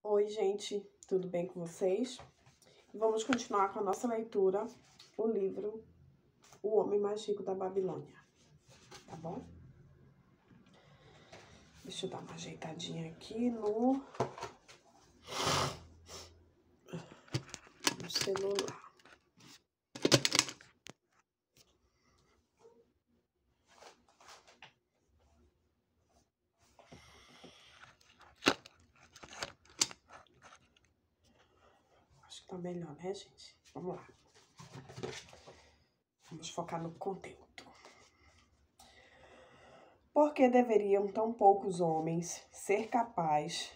Oi, gente, tudo bem com vocês? Vamos continuar com a nossa leitura, o livro O Homem Mais Rico da Babilônia, tá bom? Deixa eu dar uma ajeitadinha aqui no celular. Acho que tá melhor, né, gente? Vamos lá. Vamos focar no conteúdo. Por que deveriam tão poucos homens ser capazes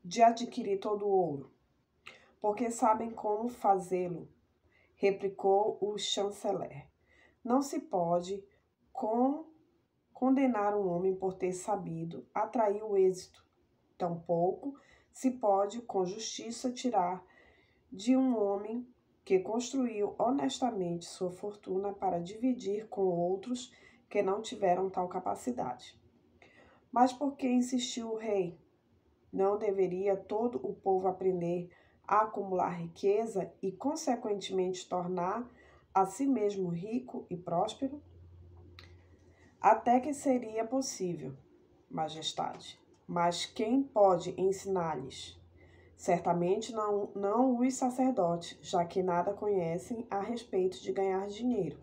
de adquirir todo o ouro? Porque sabem como fazê-lo, replicou o chanceler. Não se pode condenar um homem por ter sabido atrair o êxito. Tampouco se pode, com justiça, tirar de um homem que construiu honestamente sua fortuna para dividir com outros que não tiveram tal capacidade. Mas por que insistiu o rei? Não deveria todo o povo aprender a acumular riqueza e, consequentemente, tornar a si mesmo rico e próspero? Até que seria possível, majestade, mas quem pode ensinar-lhes? Certamente não os sacerdotes, já que nada conhecem a respeito de ganhar dinheiro.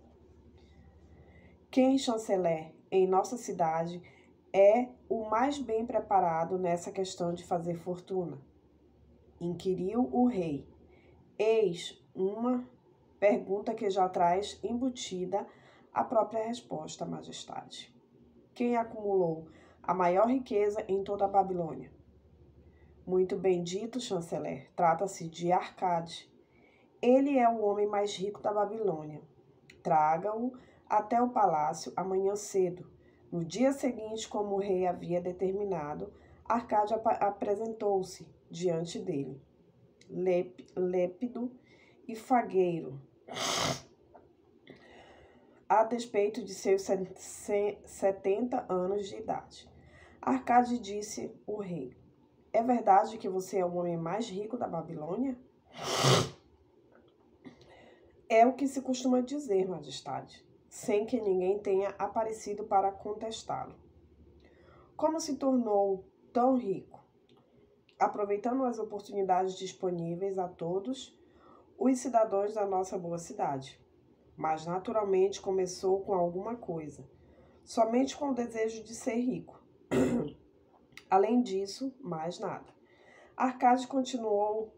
Quem, chanceler, em nossa cidade, é o mais bem preparado nessa questão de fazer fortuna? Inquiriu o rei. Eis uma pergunta que já traz embutida a própria resposta, majestade. Quem acumulou a maior riqueza em toda a Babilônia? Muito bem dito, chanceler. Trata-se de Arcade. Ele é o homem mais rico da Babilônia. Traga-o até o palácio amanhã cedo. No dia seguinte, como o rei havia determinado, Arcade apresentou-se diante dele, lépido e fagueiro, a despeito de seus 70 anos de idade. Arcade disse o rei: é verdade que você é o homem mais rico da Babilônia? É o que se costuma dizer, majestade, sem que ninguém tenha aparecido para contestá-lo. Como se tornou tão rico? Aproveitando as oportunidades disponíveis a todos os cidadãos da nossa boa cidade. Mas naturalmente começou com alguma coisa, somente com o desejo de ser rico. Além disso, mais nada. Arcade continuou,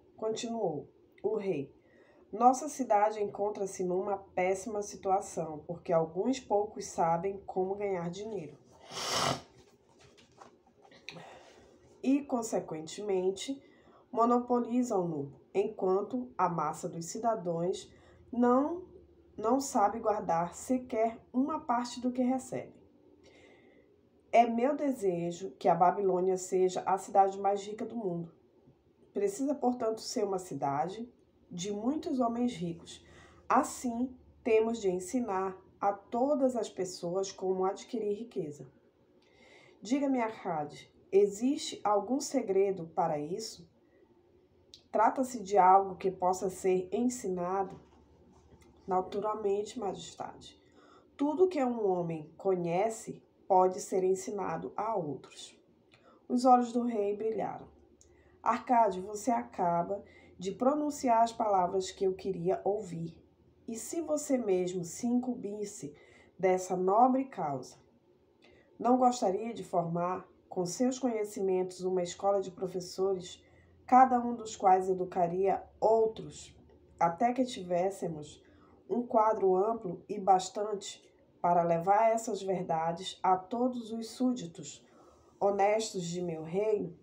o rei. Nossa cidade encontra-se numa péssima situação, porque alguns poucos sabem como ganhar dinheiro. E, consequentemente, monopolizam-no, enquanto a massa dos cidadãos não sabe guardar sequer uma parte do que recebe. É meu desejo que a Babilônia seja a cidade mais rica do mundo. Precisa, portanto, ser uma cidade de muitos homens ricos. Assim, temos de ensinar a todas as pessoas como adquirir riqueza. Diga-me, Arcade, existe algum segredo para isso? Trata-se de algo que possa ser ensinado? Naturalmente, majestade. Tudo que um homem conhece pode ser ensinado a outros. Os olhos do rei brilharam. Arcade, você acaba de pronunciar as palavras que eu queria ouvir. E se você mesmo se incumbisse dessa nobre causa, não gostaria de formar, com seus conhecimentos, uma escola de professores, cada um dos quais educaria outros, até que tivéssemos um quadro amplo e bastante para levar essas verdades a todos os súditos honestos de meu reino?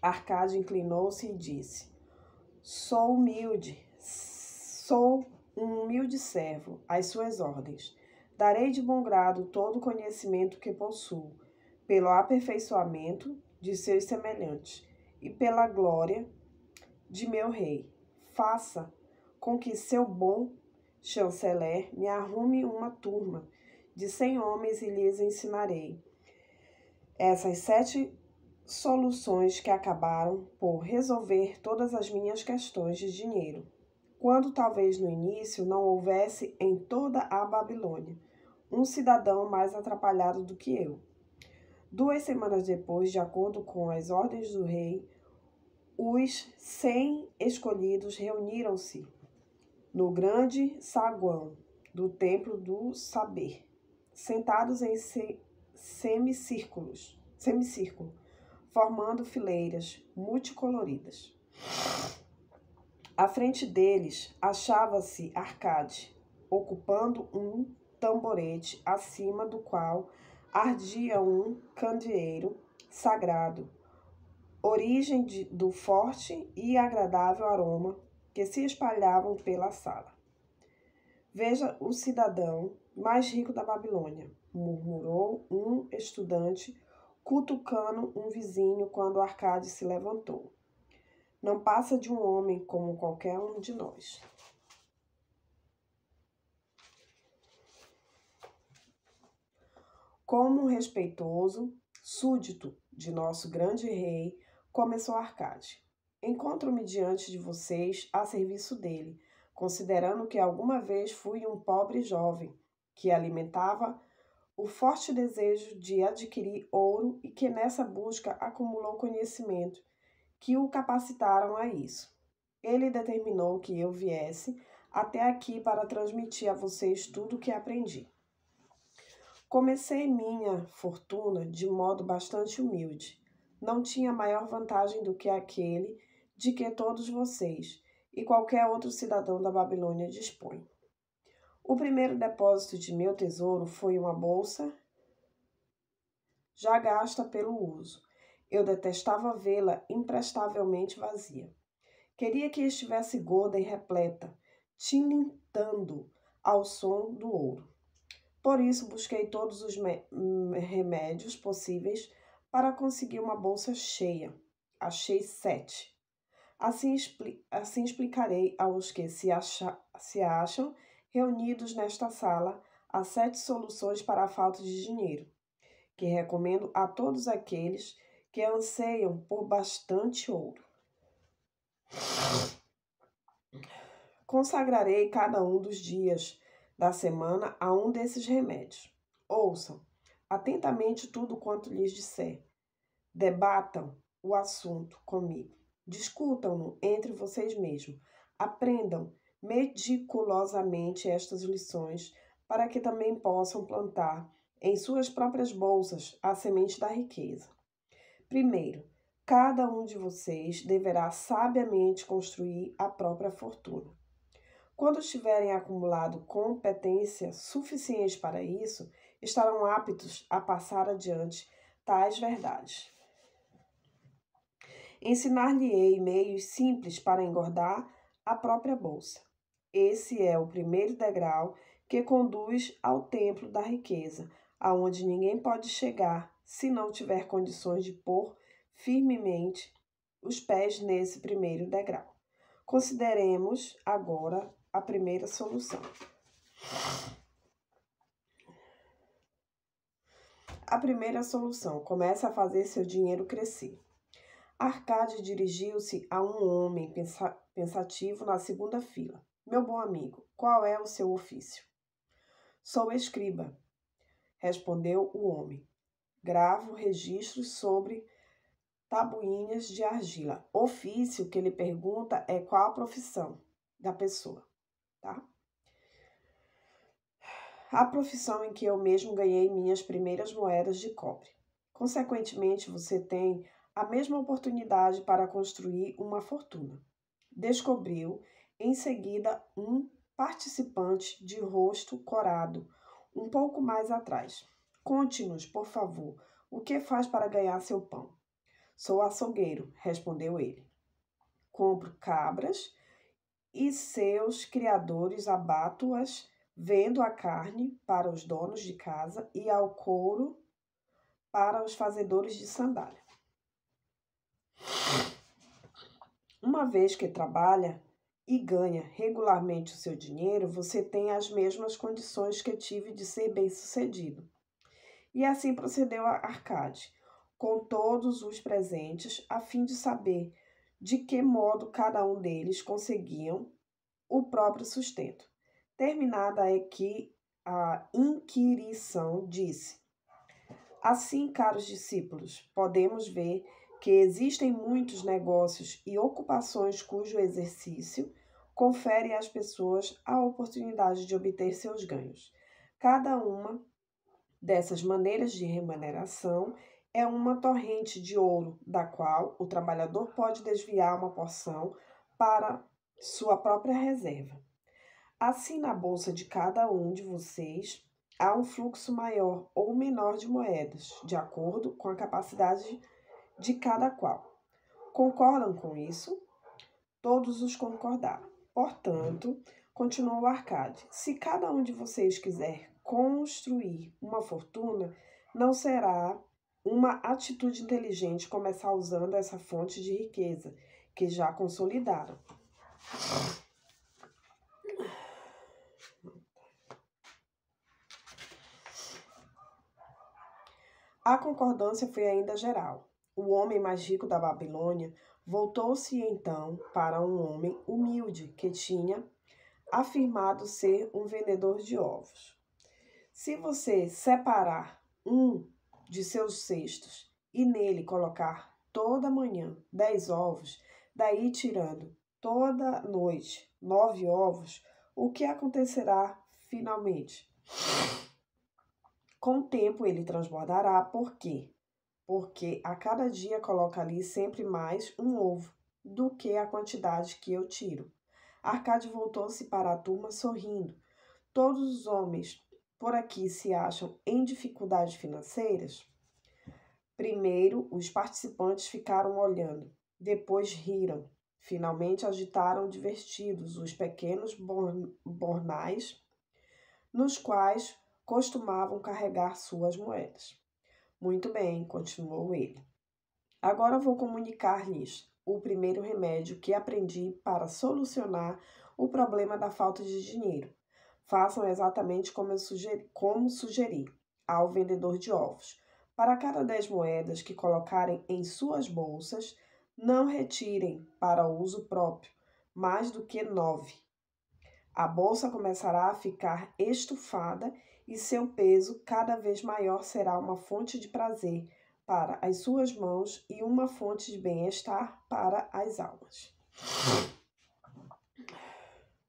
Arcade inclinou-se e disse: sou um humilde servo, às suas ordens. Darei de bom grado todo o conhecimento que possuo, pelo aperfeiçoamento de seus semelhantes e pela glória de meu rei. Faça com que seu bom chanceler me arrume uma turma de 100 homens e lhes ensinarei essas 7 soluções que acabaram por resolver todas as minhas questões de dinheiro, quando talvez no início não houvesse em toda a Babilônia um cidadão mais atrapalhado do que eu. 2 semanas depois, de acordo com as ordens do rei, os 100 escolhidos reuniram-se no grande saguão do Templo do Saber, sentados em semicírculo, formando fileiras multicoloridas. À frente deles achava-se Arcade, ocupando um tamborete acima do qual ardia um candeeiro sagrado, origem do forte e agradável aroma que se espalhavam pela sala. Veja o cidadão mais rico da Babilônia, murmurou um estudante, cutucando um vizinho quando Arcade se levantou. Não passa de um homem como qualquer um de nós. Como um respeitoso súdito de nosso grande rei, começou Arcade. Encontro-me diante de vocês a serviço dele, considerando que alguma vez fui um pobre jovem que alimentava o forte desejo de adquirir ouro e que nessa busca acumulou conhecimento que o capacitaram a isso. Ele determinou que eu viesse até aqui para transmitir a vocês tudo o que aprendi. Comecei minha fortuna de modo bastante humilde. Não tinha maior vantagem do que aquele de que todos vocês e qualquer outro cidadão da Babilônia dispõe. O primeiro depósito de meu tesouro foi uma bolsa já gasta pelo uso. Eu detestava vê-la imprestavelmente vazia. Queria que estivesse gorda e repleta, tilintando ao som do ouro. Por isso, busquei todos os remédios possíveis para conseguir uma bolsa cheia. Achei 7. Assim explicarei aos que se acham reunidos nesta sala as 7 soluções para a falta de dinheiro, que recomendo a todos aqueles que anseiam por bastante ouro. Consagrarei cada um dos dias da semana a um desses remédios. Ouçam atentamente tudo quanto lhes disser. Debatam o assunto comigo. Discutam-no entre vocês mesmos. Aprendam meticulosamente estas lições para que também possam plantar em suas próprias bolsas a semente da riqueza. Primeiro, cada um de vocês deverá sabiamente construir a própria fortuna. Quando tiverem acumulado competência suficiente para isso, estarão aptos a passar adiante tais verdades. Ensinar-lhe-ei meios simples para engordar a própria bolsa. Esse é o primeiro degrau que conduz ao templo da riqueza, aonde ninguém pode chegar se não tiver condições de pôr firmemente os pés nesse primeiro degrau. Consideremos agora a primeira solução. A primeira solução: comece a fazer seu dinheiro crescer. Arcade dirigiu-se a um homem pensativo na segunda fila. Meu bom amigo, qual é o seu ofício? Sou escriba, respondeu o homem. Gravo registros sobre tabuinhas de argila. Ofício que ele pergunta é qual a profissão da pessoa, tá? A profissão em que eu mesmo ganhei minhas primeiras moedas de cobre. Consequentemente, você tem a mesma oportunidade para construir uma fortuna. Descobriu em seguida um participante de rosto corado, um pouco mais atrás. Conte-nos, por favor, o que faz para ganhar seu pão? Sou açougueiro, respondeu ele. Compro cabras e seus criadores abato-as, vendo a carne para os donos de casa e ao couro para os fazedores de sandália. Uma vez que trabalha e ganha regularmente o seu dinheiro, você tem as mesmas condições que tive de ser bem-sucedido. E assim procedeu a Arcade. com todos os presentes, a fim de saber de que modo cada um deles conseguiam o próprio sustento. Terminada a inquirição, disse: assim, caros discípulos, podemos ver que existem muitos negócios e ocupações cujo exercício confere às pessoas a oportunidade de obter seus ganhos. Cada uma dessas maneiras de remuneração é uma torrente de ouro, da qual o trabalhador pode desviar uma porção para sua própria reserva. Assim, na bolsa de cada um de vocês, há um fluxo maior ou menor de moedas, de acordo com a capacidade de cada qual. Concordam com isso? Todos os concordaram. Portanto, continuou Arcade, se cada um de vocês quiser construir uma fortuna, não será uma atitude inteligente começar usando essa fonte de riqueza que já consolidaram. A concordância foi ainda geral. O homem mais rico da Babilônia voltou-se então para um homem humilde que tinha afirmado ser um vendedor de ovos. Se você separar um de seus cestos e nele colocar toda manhã 10 ovos, daí tirando toda noite 9 ovos, o que acontecerá finalmente? Com o tempo ele transbordará. Por quê? Porque a cada dia coloca ali sempre mais um ovo do que a quantidade que eu tiro. Arcade voltou-se para a turma sorrindo. Todos os homens por aqui se acham em dificuldades financeiras? Primeiro, os participantes ficaram olhando, depois riram. Finalmente agitaram divertidos os pequenos bornais nos quais costumavam carregar suas moedas. Muito bem, continuou ele. Agora vou comunicar-lhes o primeiro remédio que aprendi para solucionar o problema da falta de dinheiro. Façam exatamente como sugeri ao vendedor de ovos. Para cada 10 moedas que colocarem em suas bolsas, não retirem para uso próprio mais do que 9. A bolsa começará a ficar estufada e seu peso cada vez maior será uma fonte de prazer para as suas mãos e uma fonte de bem-estar para as almas.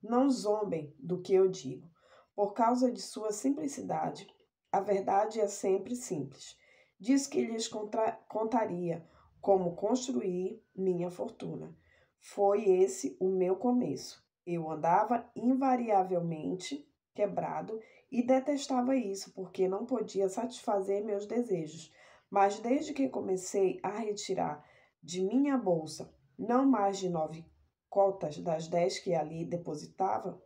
Não zombem do que eu digo. Por causa de sua simplicidade, a verdade é sempre simples. Disse que lhes contaria como construir minha fortuna. Foi esse o meu começo. Eu andava invariavelmente quebrado e detestava isso porque não podia satisfazer meus desejos. Mas desde que comecei a retirar de minha bolsa não mais de 9 cotas das 10 que ali depositava,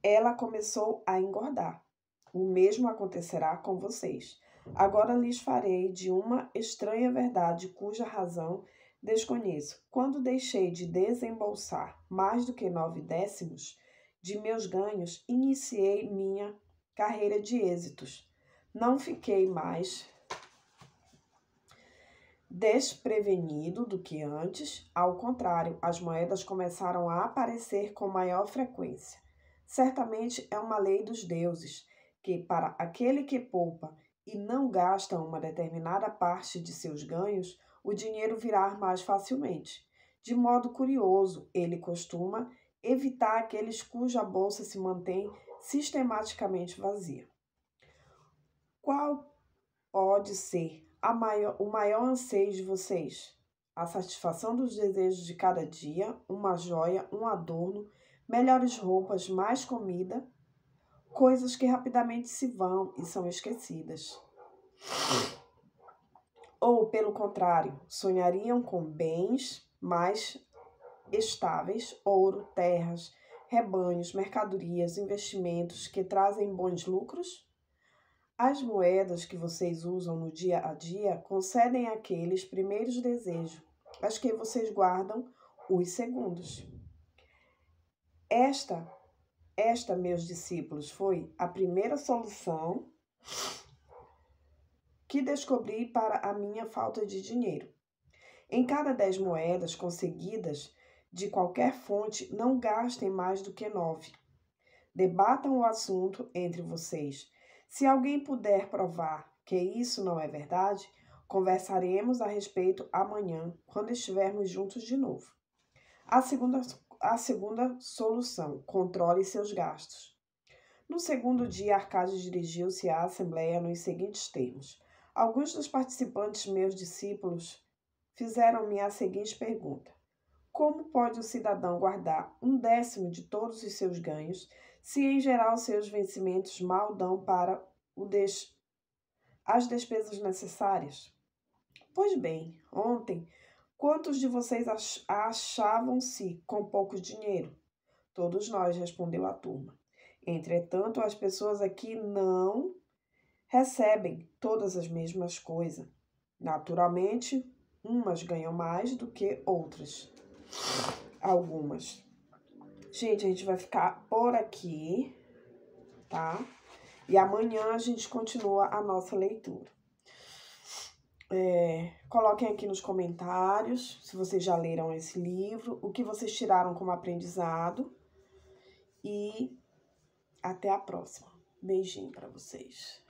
ela começou a engordar. O mesmo acontecerá com vocês. Agora lhes farei de uma estranha verdade cuja razão desconheço. Quando deixei de desembolsar mais do que 9 décimos de meus ganhos, iniciei minha carreira de êxitos. Não fiquei mais desprevenido do que antes, ao contrário, as moedas começaram a aparecer com maior frequência. Certamente é uma lei dos deuses, que para aquele que poupa e não gasta uma determinada parte de seus ganhos, o dinheiro virá mais facilmente. De modo curioso, ele costuma evitar aqueles cuja bolsa se mantém sistematicamente vazia. Qual pode ser o maior anseio de vocês? A satisfação dos desejos de cada dia, uma joia, um adorno, melhores roupas, mais comida, coisas que rapidamente se vão e são esquecidas. Ou, pelo contrário, sonhariam com bens mais estáveis, ouro, terras, rebanhos, mercadorias, investimentos que trazem bons lucros? As moedas que vocês usam no dia a dia concedem aqueles primeiros desejos, as que vocês guardam os segundos. Esta, meus discípulos, foi a primeira solução que descobri para a minha falta de dinheiro. Em cada 10 moedas conseguidas de qualquer fonte, não gastem mais do que 9. Debatam o assunto entre vocês. Se alguém puder provar que isso não é verdade, conversaremos a respeito amanhã, quando estivermos juntos de novo. A segunda solução: controle seus gastos. No segundo dia, Arcádio dirigiu-se à Assembleia nos seguintes termos. Alguns dos participantes, meus discípulos, fizeram-me a seguinte pergunta: como pode o cidadão guardar 1/10 de todos os seus ganhos, se em geral seus vencimentos mal dão para as despesas necessárias? Pois bem, ontem, quantos de vocês achavam-se com pouco dinheiro? Todos nós, respondeu a turma. Entretanto, as pessoas aqui não recebem todas as mesmas coisas. Naturalmente, umas ganham mais do que outras. Algumas. Gente, a gente vai ficar por aqui, tá? E amanhã a gente continua a nossa leitura. Coloquem aqui nos comentários se vocês já leram esse livro, o que vocês tiraram como aprendizado. E até a próxima. Beijinho para vocês.